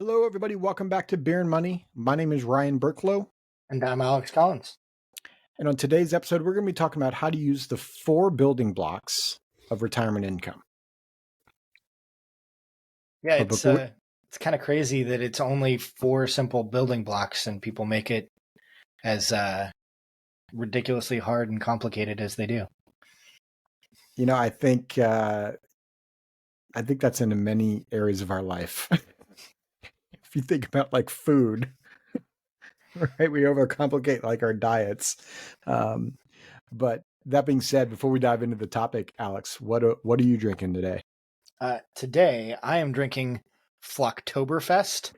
Hello, everybody. Welcome back to Beer and Money. My name is Ryan Burklow. And I'm Alex Collins. And on today's episode, we're going to be talking about how to use the 4 building blocks of retirement income. Yeah, it's kind of crazy that it's only 4 simple building blocks and people make it as ridiculously hard and complicated as they do. You know, I think that's in many areas of our life. If you think about like food, right? We overcomplicate like our diets. But that being said, before we dive into the topic, Alex, what are you drinking today? Today, I am drinking Flocktoberfest.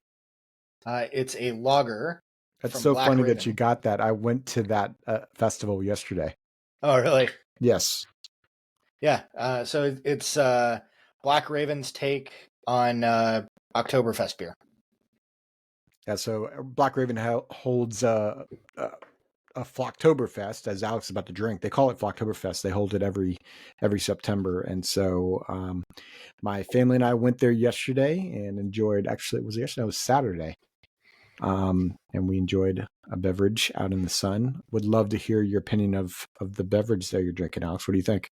It's a lager. That's so funny that you got that. I went to that festival yesterday. Oh, really? Yes. Yeah. So it's Black Raven's take on Oktoberfest beer. Yeah. So Black Raven holds a Flocktoberfest, as Alex is about to drink. They call it Flocktoberfest. They hold it every September, and so my family and I went there yesterday and enjoyed. Actually, it was yesterday. It was Saturday. And we enjoyed a beverage out in the sun. Would love to hear your opinion of the beverage that you're drinking, Alex. What do you think?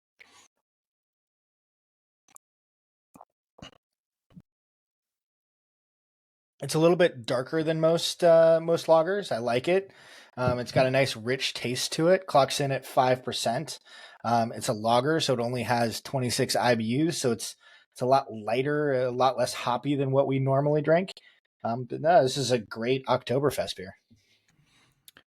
It's a little bit darker than most lagers. I like it. It's got a nice rich taste to it. Clocks in at 5%. It's a lager, so it only has 26 IBUs, so it's a lot lighter, a lot less hoppy than what we normally drink. But no, this is a great Oktoberfest beer.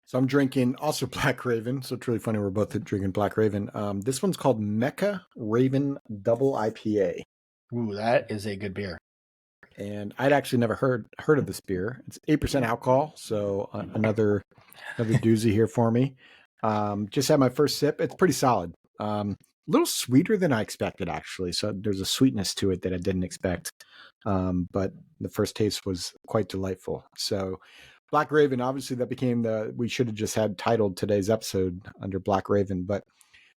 So I'm drinking also Black Raven. So it's really funny we're both drinking Black Raven. This one's called Mecca Raven Double IPA. Ooh, that is a good beer. And I'd actually never heard of this beer. It's 8% alcohol, so another doozy here for me. Just had my first sip. It's pretty solid. A little sweeter than I expected, actually. So there's a sweetness to it that I didn't expect. But the first taste was quite delightful. So Black Raven, obviously that became we should have just had titled today's episode under Black Raven, but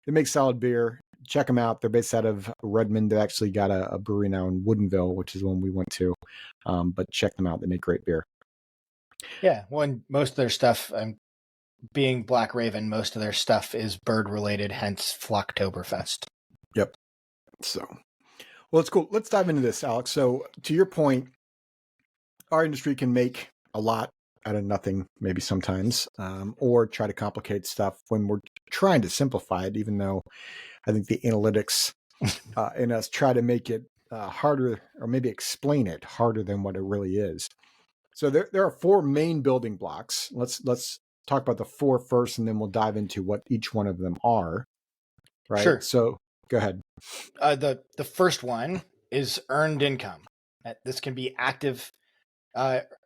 they make solid beer. Check them out. They're based out of Redmond. They actually got a brewery now in Woodinville, which is one we went to. But check them out. They make great beer. Yeah, well, most of their stuff, being Black Raven, most of their stuff is bird related, hence Flocktoberfest. Yep. So, well, it's cool. Let's dive into this, Alex. So, to your point, our industry can make a lot out of nothing, maybe sometimes, or try to complicate stuff when we're trying to simplify it, even though I think the analytics in us try to make it harder, or maybe explain it harder than what it really is. So there are 4 main building blocks. Let's talk about the 4 first, and then we'll dive into what each one of them are. Right. Sure. So go ahead. The first one is earned income. This can be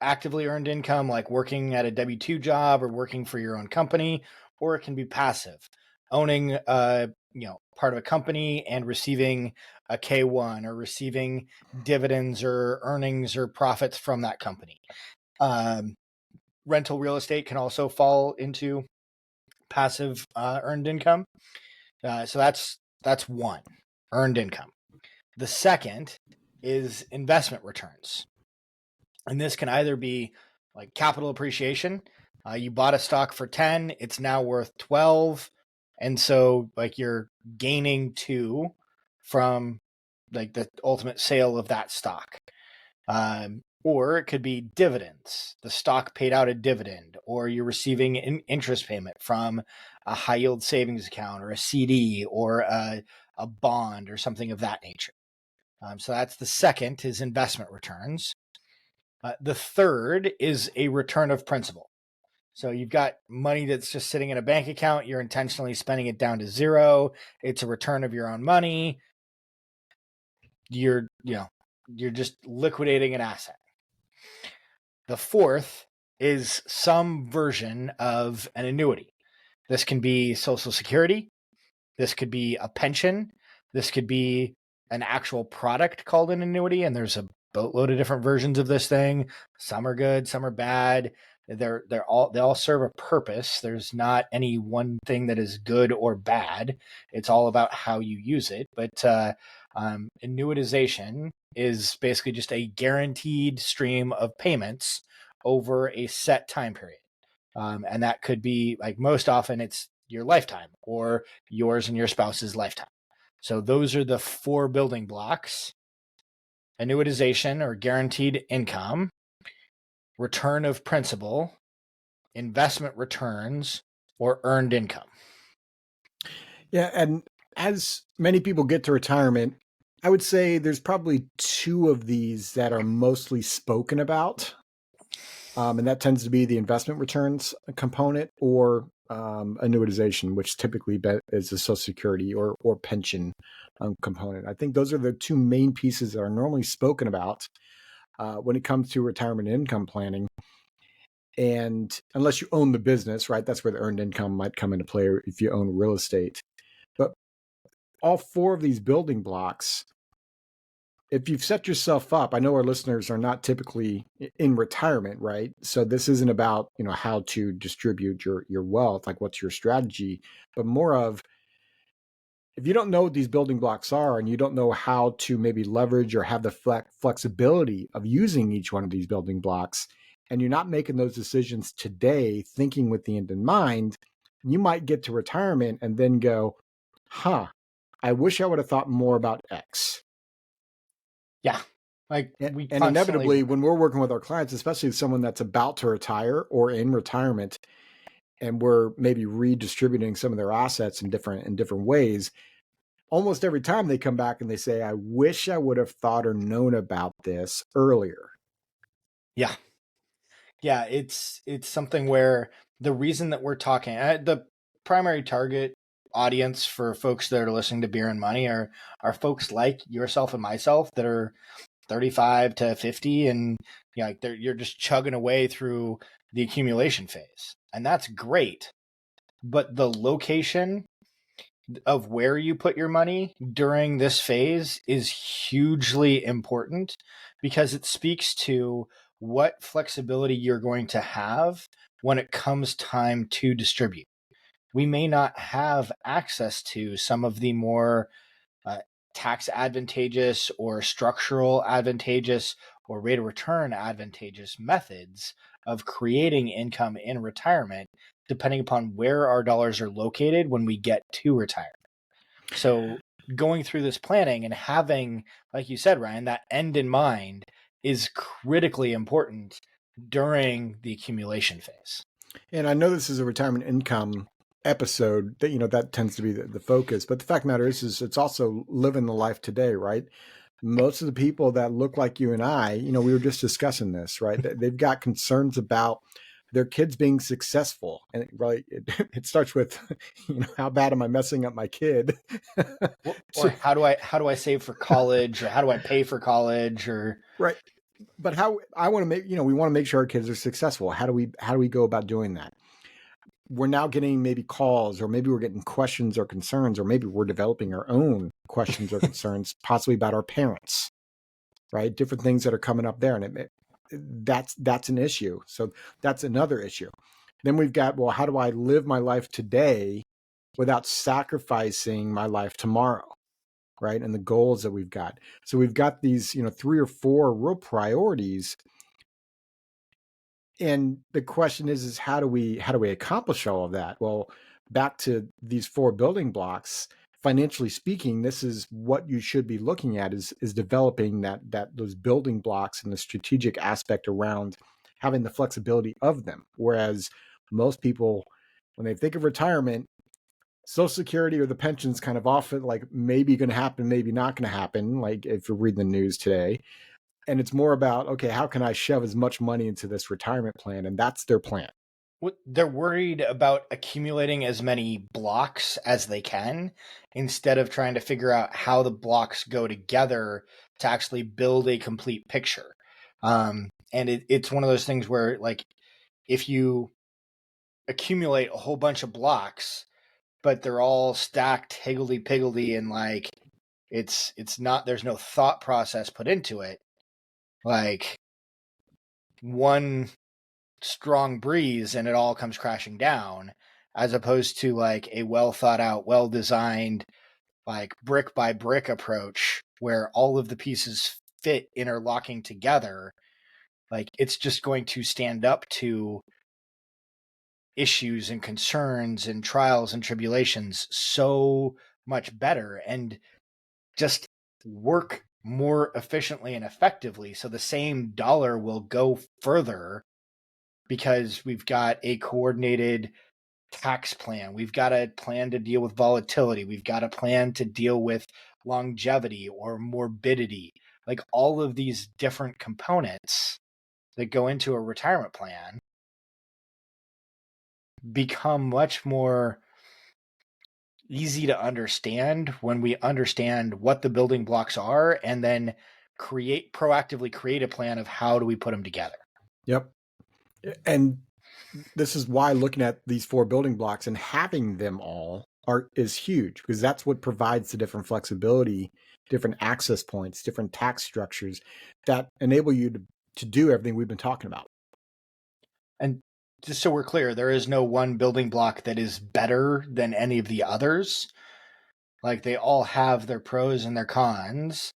actively earned income, like working at a W-2 job or working for your own company, or it can be passive, owning part of a company and receiving a K-1 or receiving dividends or earnings or profits from that company. Rental real estate can also fall into passive earned income. So that's one, earned income. The second is investment returns. And this can either be like capital appreciation. You bought a stock for 10, it's now worth 12. And so like you're gaining 2 from like the ultimate sale of that stock. Or it could be dividends. The stock paid out a dividend, or you're receiving an interest payment from a high yield savings account or a CD or a bond or something of that nature. So that's the second, is investment returns. The third is a return of principal. So you've got money that's just sitting in a bank account. You're intentionally spending it down to 0. It's a return of your own money. You're just liquidating an asset. The fourth is some version of an annuity. This can be Social Security. This could be a pension. This could be an actual product called an annuity. And there's a boatload of different versions of this thing. Some are good, some are bad. They all serve a purpose. There's not any one thing that is good or bad. It's all about how you use it. But annuitization is basically just a guaranteed stream of payments over a set time period. And that could be, like, most often it's your lifetime or yours and your spouse's lifetime. So those are the 4 building blocks: annuitization or guaranteed income, return of principal, investment returns, or earned income. Yeah. And as many people get to retirement, I would say there's probably 2 of these that are mostly spoken about. And that tends to be the investment returns component or annuitization, which typically is the Social Security or pension component. I think those are the 2 main pieces that are normally spoken about when it comes to retirement income planning. And unless you own the business, right, that's where the earned income might come into play, or if you own real estate. But all 4 of these building blocks, if you've set yourself up, I know our listeners are not typically in retirement, right? So this isn't about, how to distribute your wealth, like what's your strategy, but more of, if you don't know what these building blocks are and you don't know how to maybe leverage or have the flexibility of using each one of these building blocks, and you're not making those decisions today, thinking with the end in mind, you might get to retirement and then go, I wish I would have thought more about X. Yeah. Like, we And constantly, inevitably, when we're working with our clients, especially someone that's about to retire or in retirement, and we're maybe redistributing some of their assets in different ways, almost every time they come back and they say, I wish I would have thought or known about this earlier. yeah. Yeah, it's something where the reason that we're talking, the primary target audience for folks that are listening to Beer and Money are folks like yourself and myself that are 35 to 50, and like you're just chugging away through the accumulation phase. And that's great. But the location of where you put your money during this phase is hugely important, because it speaks to what flexibility you're going to have when it comes time to distribute. We may not have access to some of the more uh, tax advantageous or structural advantageous or rate of return advantageous methods of creating income in retirement, depending upon where our dollars are located when we get to retirement. So going through this planning and having, like you said, Ryan, that end in mind is critically important during the accumulation phase. And I know this is a retirement income episode that, that tends to be the focus, but the fact of the matter is it's also living the life today, right? Most of the people that look like you and I, we were just discussing this, right? They've got concerns about their kids being successful. And it starts with, how bad am I messing up my kid? Or how do I save for college, or how do I pay for college, or right. But how I want to make, we want to make sure our kids are successful. How do we go about doing that? We're now getting maybe calls, or maybe we're getting questions or concerns, or maybe we're developing our own questions or concerns, possibly about our parents, right? Different things that are coming up there. And that's an issue. So that's another issue. Then we've got, well, how do I live my life today without sacrificing my life tomorrow? Right. And the goals that we've got. So we've got these, 3 or 4 real priorities. And the question is how do we accomplish all of that? Well, back to these 4 building blocks, financially speaking, this is what you should be looking at is developing that those building blocks and the strategic aspect around having the flexibility of them. Whereas most people, when they think of retirement, Social Security or the pension's kind of often like maybe going to happen, maybe not going to happen. Like if you're reading the news today, and it's more about, okay, how can I shove as much money into this retirement plan? And that's their plan. they're worried about accumulating as many blocks as they can, instead of trying to figure out how the blocks go together to actually build a complete picture. And it's one of those things where, like, if you accumulate a whole bunch of blocks, but they're all stacked higgledy piggledy, and like it's not, there's no thought process put into it, like one strong breeze and it all comes crashing down, as opposed to like a well thought out, well designed, like brick by brick approach where all of the pieces fit interlocking together, like it's just going to stand up to issues and concerns and trials and tribulations so much better and just work more efficiently and effectively. So the same dollar will go further because we've got a coordinated tax plan. We've got a plan to deal with volatility. We've got a plan to deal with longevity or morbidity. Like all of these different components that go into a retirement plan become much more easy to understand when we understand what the building blocks are and then proactively create a plan of how do we put them together. Yep. And this is why looking at these 4 building blocks and having them all is huge, because that's what provides the different flexibility, different access points, different tax structures that enable you to do everything we've been talking about. And just so we're clear, there is no one building block that is better than any of the others. Like they all have their pros and their cons,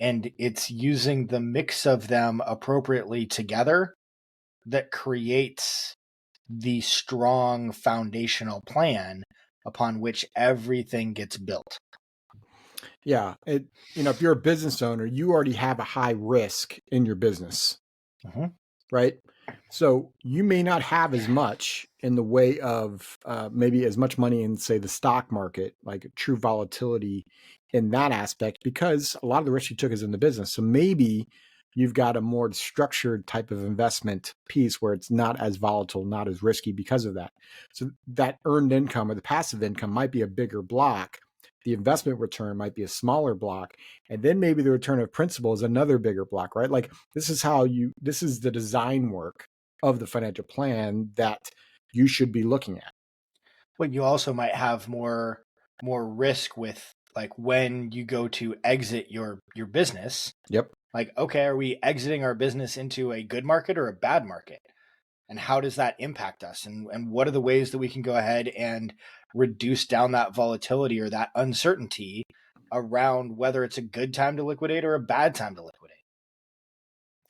and it's using the mix of them appropriately together that creates the strong foundational plan upon which everything gets built. Yeah. If you're a business owner, you already have a high risk in your business, right? So you may not have as much in the way of maybe as much money in, say, the stock market, like true volatility in that aspect, because a lot of the risk you took is in the business. So maybe you've got a more structured type of investment piece where it's not as volatile, not as risky because of that. So that earned income or the passive income might be a bigger block. The investment return might be a smaller block. And then maybe the return of principal is another bigger block, right? Like this is the design work of the financial plan that you should be looking at. But you also might have more risk with like when you go to exit your business. Yep. Like, okay, are we exiting our business into a good market or a bad market? And how does that impact us? And what are the ways that we can go ahead and reduce down that volatility or that uncertainty around whether it's a good time to liquidate or a bad time to liquidate?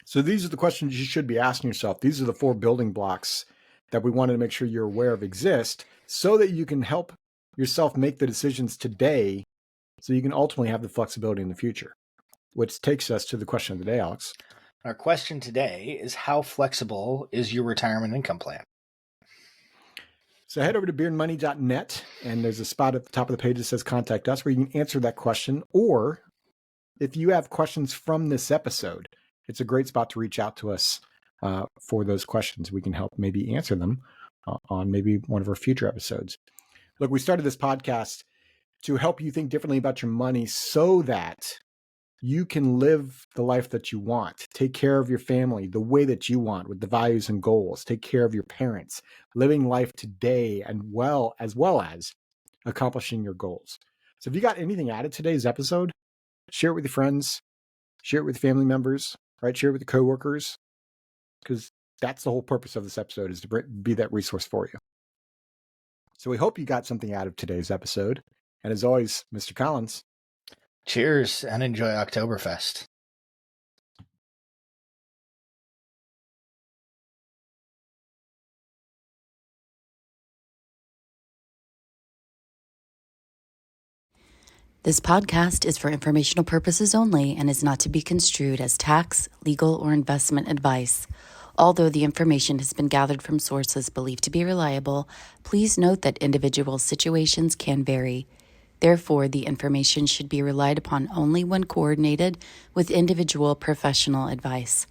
So these are the questions you should be asking yourself. These are the 4 building blocks that we wanted to make sure you're aware of exist so that you can help yourself make the decisions today so you can ultimately have the flexibility in the future, which takes us to the question of the day, Alex. Our question today is, how flexible is your retirement income plan? So head over to beardmoney.net, and there's a spot at the top of the page that says contact us where you can answer that question. Or if you have questions from this episode, it's a great spot to reach out to us for those questions. We can help maybe answer them on maybe one of our future episodes. Look, we started this podcast to help you think differently about your money so that you can live the life that you want, take care of your family the way that you want with the values and goals, take care of your parents, living life today and as well as accomplishing your goals. So if you got anything out of today's episode, share it with your friends, share it with family members, right? Share it with your coworkers, because that's the whole purpose of this episode, is to be that resource for you. So we hope you got something out of today's episode. And as always, Mr. Collins, cheers and enjoy Oktoberfest. This podcast is for informational purposes only and is not to be construed as tax, legal, or investment advice. Although the information has been gathered from sources believed to be reliable, please note that individual situations can vary. Therefore, the information should be relied upon only when coordinated with individual professional advice.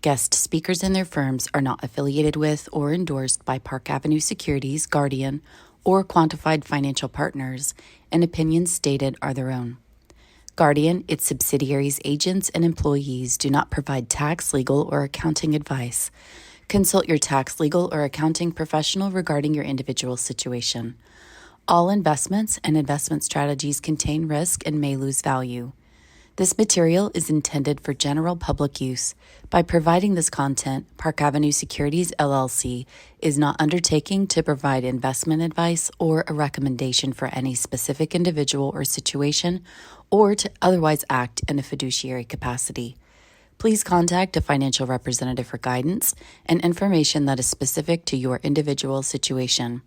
Guest speakers and their firms are not affiliated with or endorsed by Park Avenue Securities, Guardian, or Quantified Financial Partners, and opinions stated are their own. Guardian, its subsidiaries, agents, and employees do not provide tax, legal, or accounting advice. Consult your tax, legal, or accounting professional regarding your individual situation. All investments and investment strategies contain risk and may lose value. This material is intended for general public use. By providing this content, Park Avenue Securities LLC is not undertaking to provide investment advice or a recommendation for any specific individual or situation, or to otherwise act in a fiduciary capacity. Please contact a financial representative for guidance and information that is specific to your individual situation.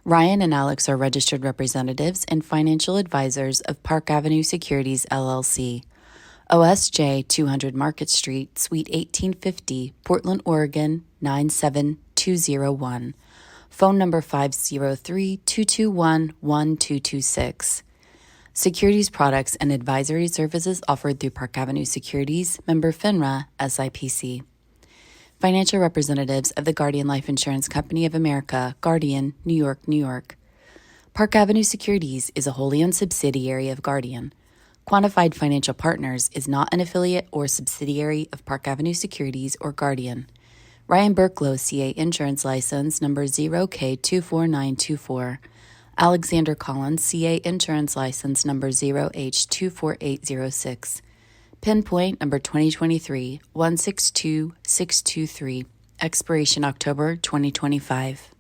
Ryan and Alex are registered representatives and financial advisors of Park Avenue Securities LLC, OSJ 200 Market Street, Suite 1850, Portland, Oregon 97201. Phone number 503-221-1226. Securities products and advisory services offered through Park Avenue Securities, member FINRA, SIPC. Financial representatives of the Guardian Life Insurance Company of America, Guardian, New York, New York. Park Avenue Securities is a wholly owned subsidiary of Guardian. Quantified Financial Partners is not an affiliate or subsidiary of Park Avenue Securities or Guardian. Ryan Burklow, CA Insurance License Number 0K24924. Alexander Collins, CA Insurance License Number 0H24806. Pinpoint number 2023-162623. Expiration October 2025.